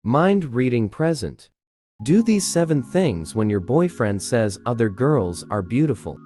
Mind reading present. Do these 7 things when your boyfriend says other girls are beautiful.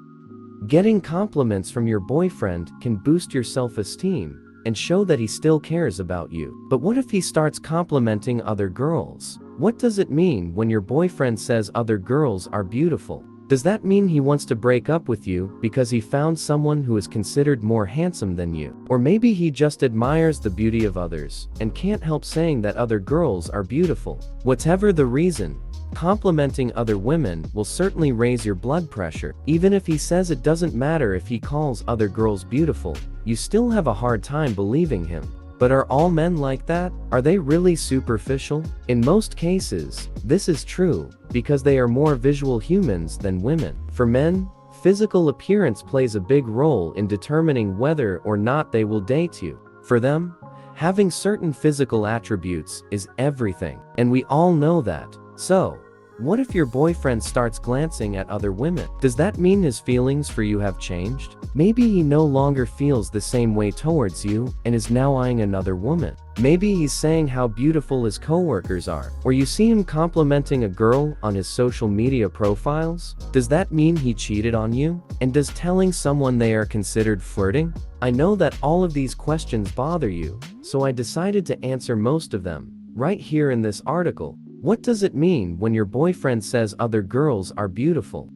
Getting compliments from your boyfriend can boost your self-esteem and show that he still cares about you. But what if he starts complimenting other girls? What does it mean when your boyfriend says other girls are beautiful? Does that mean he wants to break up with you because he found someone who is considered more handsome than you? Or maybe he just admires the beauty of others and can't help saying that other girls are beautiful. Whatever the reason, complimenting other women will certainly raise your blood pressure. Even if he says it doesn't matter if he calls other girls beautiful, you still have a hard time believing him. But are all men like that? Are they really superficial? In most cases, this is true, because they are more visual humans than women. For men, physical appearance plays a big role in determining whether or not they will date you. For them, having certain physical attributes is everything, and we all know that. So, what if your boyfriend starts glancing at other women? Does that mean his feelings for you have changed? Maybe he no longer feels the same way towards you and is now eyeing another woman. Maybe he's saying how beautiful his coworkers are, or you see him complimenting a girl on his social media profiles. Does that mean he cheated on you? And does telling someone they are considered flirting? I know that all of these questions bother you, so I decided to answer most of them right here in this article. What does it mean when your boyfriend says other girls are beautiful?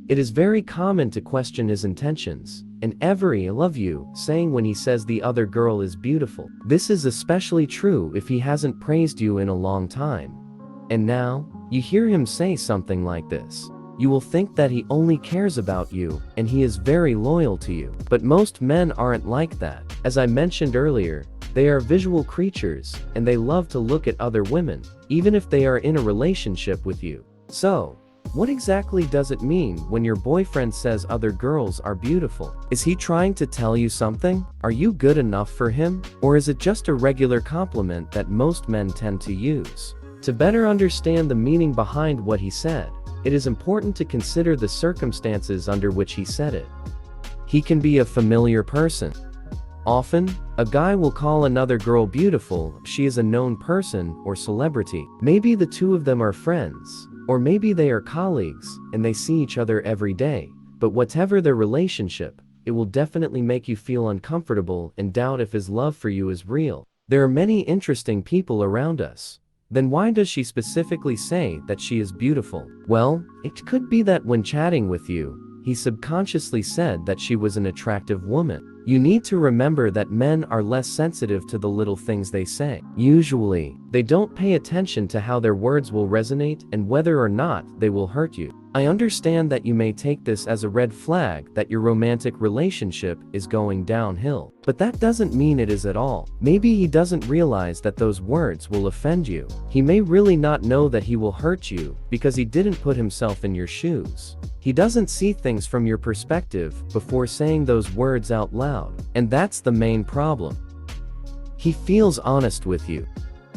It is very common to question his intentions, and every "I love you" saying when he says the other girl is beautiful. This is especially true if he hasn't praised you in a long time. And now, you hear him say something like this. You will think that he only cares about you, and he is very loyal to you. But most men aren't like that. As I mentioned earlier, they are visual creatures, and they love to look at other women, even if they are in a relationship with you. So, what exactly does it mean when your boyfriend says other girls are beautiful? Is he trying to tell you something? Are you good enough for him? Or is it just a regular compliment that most men tend to use? To better understand the meaning behind what he said, it is important to consider the circumstances under which he said it. He can be a familiar person. Often, a guy will call another girl beautiful if she is a known person or celebrity. Maybe the two of them are friends, or maybe they are colleagues and they see each other every day. But whatever their relationship, it will definitely make you feel uncomfortable and doubt if his love for you is real. There are many interesting people around us. Then why does she specifically say that she is beautiful? Well, it could be that when chatting with you, he subconsciously said that she was an attractive woman. You need to remember that men are less sensitive to the little things they say. Usually, they don't pay attention to how their words will resonate and whether or not they will hurt you. I understand that you may take this as a red flag that your romantic relationship is going downhill. But that doesn't mean it is at all. Maybe he doesn't realize that those words will offend you. He may really not know that he will hurt you because he didn't put himself in your shoes. He doesn't see things from your perspective before saying those words out loud. And that's the main problem. He feels honest with you.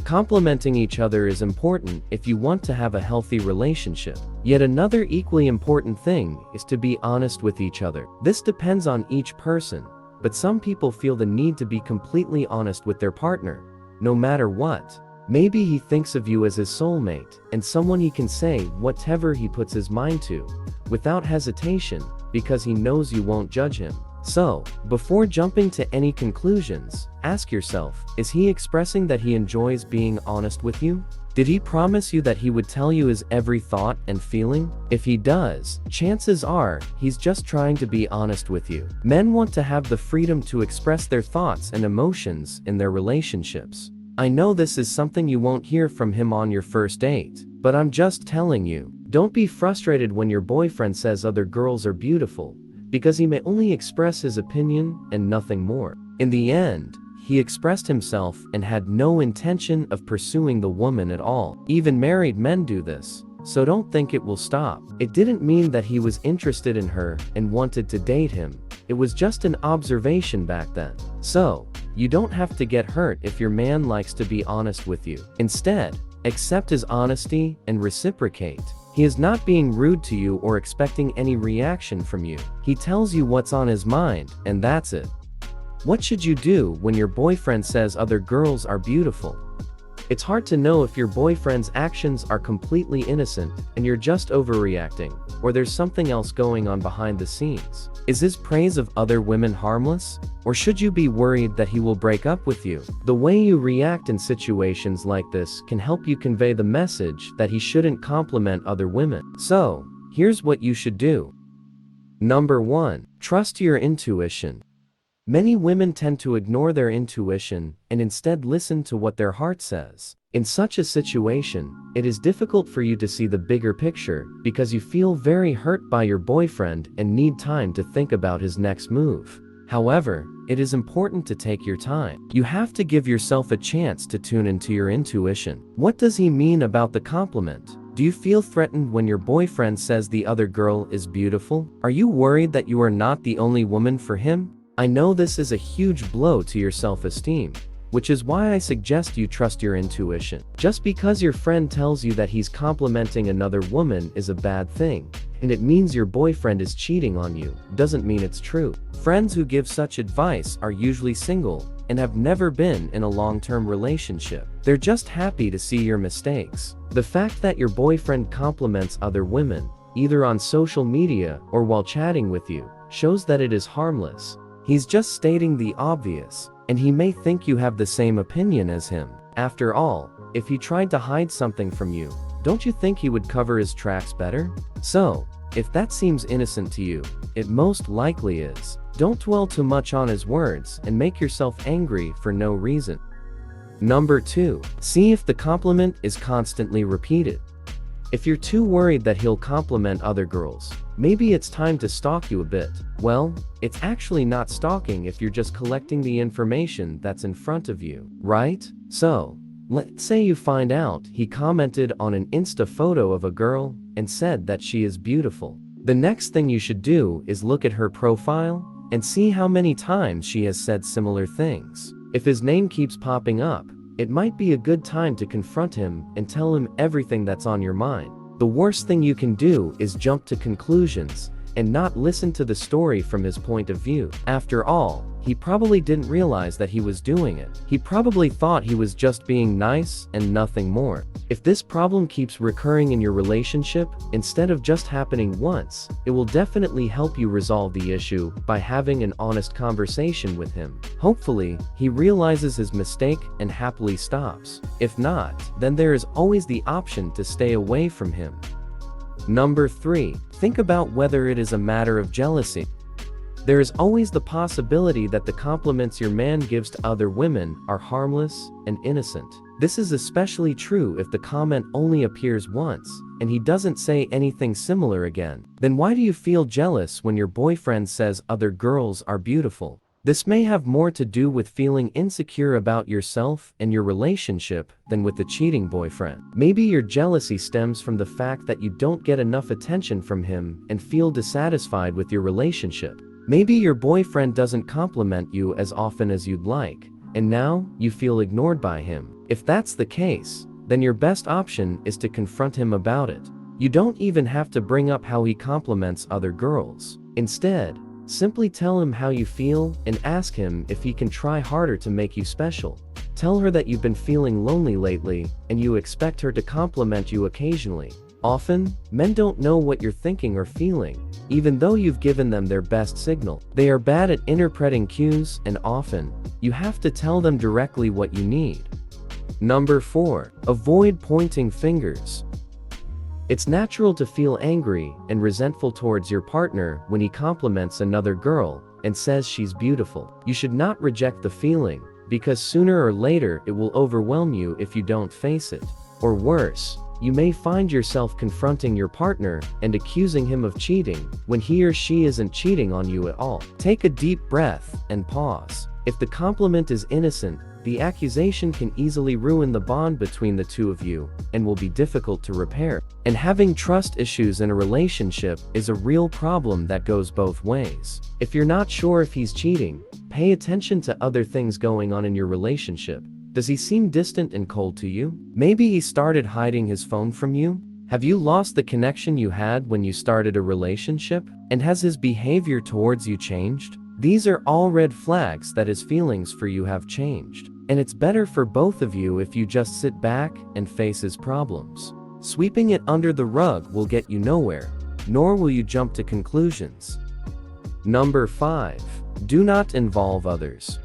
Complimenting each other is important if you want to have a healthy relationship. Yet another equally important thing is to be honest with each other. This depends on each person, but some people feel the need to be completely honest with their partner, no matter what. Maybe he thinks of you as his soulmate and someone he can say whatever he puts his mind to, without hesitation, because he knows you won't judge him. So, before jumping to any conclusions, ask yourself, is he expressing that he enjoys being honest with you? Did he promise you that he would tell you his every thought and feeling? If he does, chances are, he's just trying to be honest with you. Men want to have the freedom to express their thoughts and emotions in their relationships. I know this is something you won't hear from him on your first date, but I'm just telling you, don't be frustrated when your boyfriend says other girls are beautiful, because he may only express his opinion and nothing more. In the end, he expressed himself and had no intention of pursuing the woman at all. Even married men do this, so don't think it will stop. It didn't mean that he was interested in her and wanted to date him. It was just an observation back then. So, you don't have to get hurt if your man likes to be honest with you. Instead, accept his honesty and reciprocate. He is not being rude to you or expecting any reaction from you. He tells you what's on his mind, and that's it. What should you do when your boyfriend says other girls are beautiful? It's hard to know if your boyfriend's actions are completely innocent and you're just overreacting, or there's something else going on behind the scenes. Is his praise of other women harmless? Or should you be worried that he will break up with you? The way you react in situations like this can help you convey the message that he shouldn't compliment other women. So, here's what you should do. Number 1. Trust your intuition. Many women tend to ignore their intuition and instead listen to what their heart says. In such a situation, it is difficult for you to see the bigger picture because you feel very hurt by your boyfriend and need time to think about his next move. However, it is important to take your time. You have to give yourself a chance to tune into your intuition. What does he mean about the compliment? Do you feel threatened when your boyfriend says the other girl is beautiful? Are you worried that you are not the only woman for him? I know this is a huge blow to your self-esteem, which is why I suggest you trust your intuition. Just because your friend tells you that he's complimenting another woman is a bad thing, and it means your boyfriend is cheating on you, doesn't mean it's true. Friends who give such advice are usually single and have never been in a long-term relationship. They're just happy to see your mistakes. The fact that your boyfriend compliments other women, either on social media or while chatting with you, shows that it is harmless. He's just stating the obvious, and he may think you have the same opinion as him. After all, if he tried to hide something from you, don't you think he would cover his tracks better? So, if that seems innocent to you, it most likely is. Don't dwell too much on his words and make yourself angry for no reason. Number 2. See if the compliment is constantly repeated. If you're too worried that he'll compliment other girls, maybe it's time to stalk you a bit. Well, it's actually not stalking if you're just collecting the information that's in front of you, right? So, let's say you find out he commented on an Insta photo of a girl and said that she is beautiful. The next thing you should do is look at her profile and see how many times she has said similar things. If his name keeps popping up, it might be a good time to confront him and tell him everything that's on your mind. The worst thing you can do is jump to conclusions and not listen to the story from his point of view. After all, he probably didn't realize that he was doing it. He probably thought he was just being nice and nothing more. If this problem keeps recurring in your relationship, instead of just happening once, it will definitely help you resolve the issue by having an honest conversation with him. Hopefully, he realizes his mistake and happily stops. If not, then there is always the option to stay away from him. Number 3. Think about whether it is a matter of jealousy. There is always the possibility that the compliments your man gives to other women are harmless and innocent. This is especially true if the comment only appears once, and he doesn't say anything similar again. Then why do you feel jealous when your boyfriend says other girls are beautiful? This may have more to do with feeling insecure about yourself and your relationship than with the cheating boyfriend. Maybe your jealousy stems from the fact that you don't get enough attention from him and feel dissatisfied with your relationship. Maybe your boyfriend doesn't compliment you as often as you'd like, and now you feel ignored by him. If that's the case, then your best option is to confront him about it. You don't even have to bring up how he compliments other girls. Instead, simply tell him how you feel and ask him if he can try harder to make you special. Tell her that you've been feeling lonely lately and you expect her to compliment you occasionally. Often, men don't know what you're thinking or feeling, even though you've given them their best signal. They are bad at interpreting cues, and often, you have to tell them directly what you need. Number 4. Avoid pointing fingers. It's natural to feel angry and resentful towards your partner when he compliments another girl and says she's beautiful. You should not reject the feeling, because sooner or later it will overwhelm you if you don't face it. Or worse, you may find yourself confronting your partner and accusing him of cheating when he or she isn't cheating on you at all. Take a deep breath and pause. If the compliment is innocent, the accusation can easily ruin the bond between the two of you and will be difficult to repair. And having trust issues in a relationship is a real problem that goes both ways. If you're not sure if he's cheating, pay attention to other things going on in your relationship. Does he seem distant and cold to you? Maybe he started hiding his phone from you? Have you lost the connection you had when you started a relationship? And has his behavior towards you changed? These are all red flags that his feelings for you have changed. And it's better for both of you if you just sit back and face his problems. Sweeping it under the rug will get you nowhere, nor will you jump to conclusions. Number 5. Do not involve others.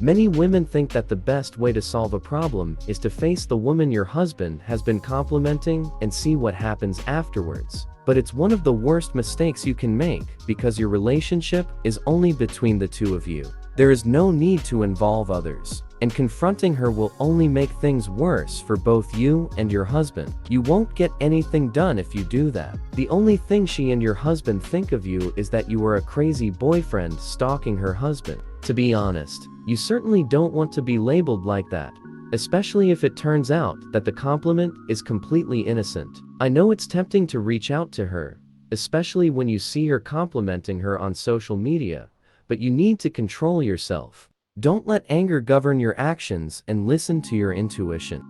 Many women think that the best way to solve a problem is to face the woman your husband has been complimenting and see what happens afterwards. But it's one of the worst mistakes you can make because your relationship is only between the two of you. There is no need to involve others, and confronting her will only make things worse for both you and your husband. You won't get anything done if you do that. The only thing she and your husband think of you is that you are a crazy boyfriend stalking her husband. To be honest, you certainly don't want to be labeled like that, especially if it turns out that the compliment is completely innocent. I know it's tempting to reach out to her, especially when you see her complimenting her on social media, but you need to control yourself. Don't let anger govern your actions and listen to your intuition.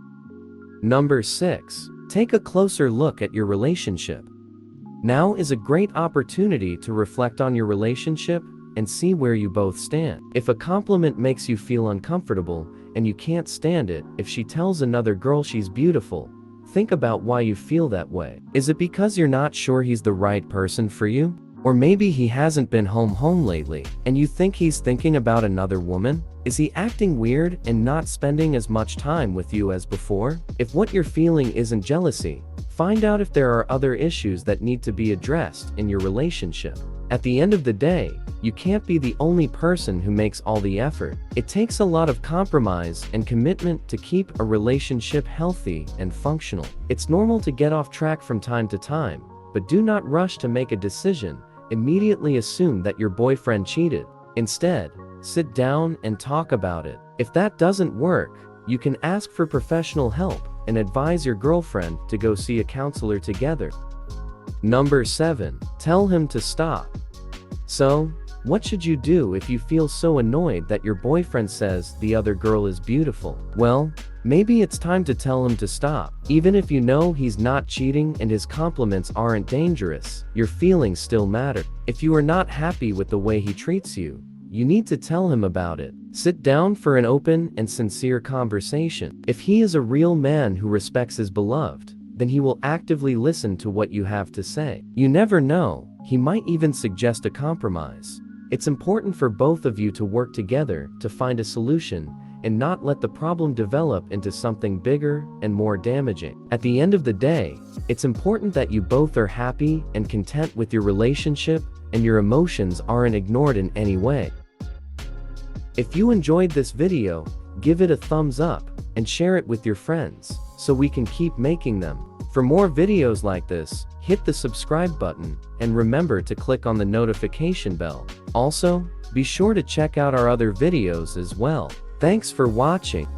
Number 6. Take a closer look at your relationship. Now is a great opportunity to reflect on your relationship and see where you both stand. If a compliment makes you feel uncomfortable and you can't stand it, if she tells another girl she's beautiful, think about why you feel that way. Is it because you're not sure he's the right person for you? Or maybe he hasn't been home lately, and you think he's thinking about another woman? Is he acting weird and not spending as much time with you as before? If what you're feeling isn't jealousy, find out if there are other issues that need to be addressed in your relationship. At the end of the day, you can't be the only person who makes all the effort. It takes a lot of compromise and commitment to keep a relationship healthy and functional. It's normal to get off track from time to time, but do not rush to make a decision. Immediately assume that your boyfriend cheated. Instead, sit down and talk about it. If that doesn't work, you can ask for professional help and advise your girlfriend to go see a counselor together. Number 7. Tell him to stop. So, what should you do if you feel so annoyed that your boyfriend says the other girl is beautiful? Well, maybe it's time to tell him to stop. Even if you know he's not cheating and his compliments aren't dangerous, your feelings still matter. If you are not happy with the way he treats you, you need to tell him about it. Sit down for an open and sincere conversation. If he is a real man who respects his beloved, then he will actively listen to what you have to say. You never know, he might even suggest a compromise. It's important for both of you to work together to find a solution and not let the problem develop into something bigger and more damaging. At the end of the day, it's important that you both are happy and content with your relationship and your emotions aren't ignored in any way. If you enjoyed this video, give it a thumbs up and share it with your friends so we can keep making them. For more videos like this, hit the subscribe button and remember to click on the notification bell. Also, be sure to check out our other videos as well. Thanks for watching.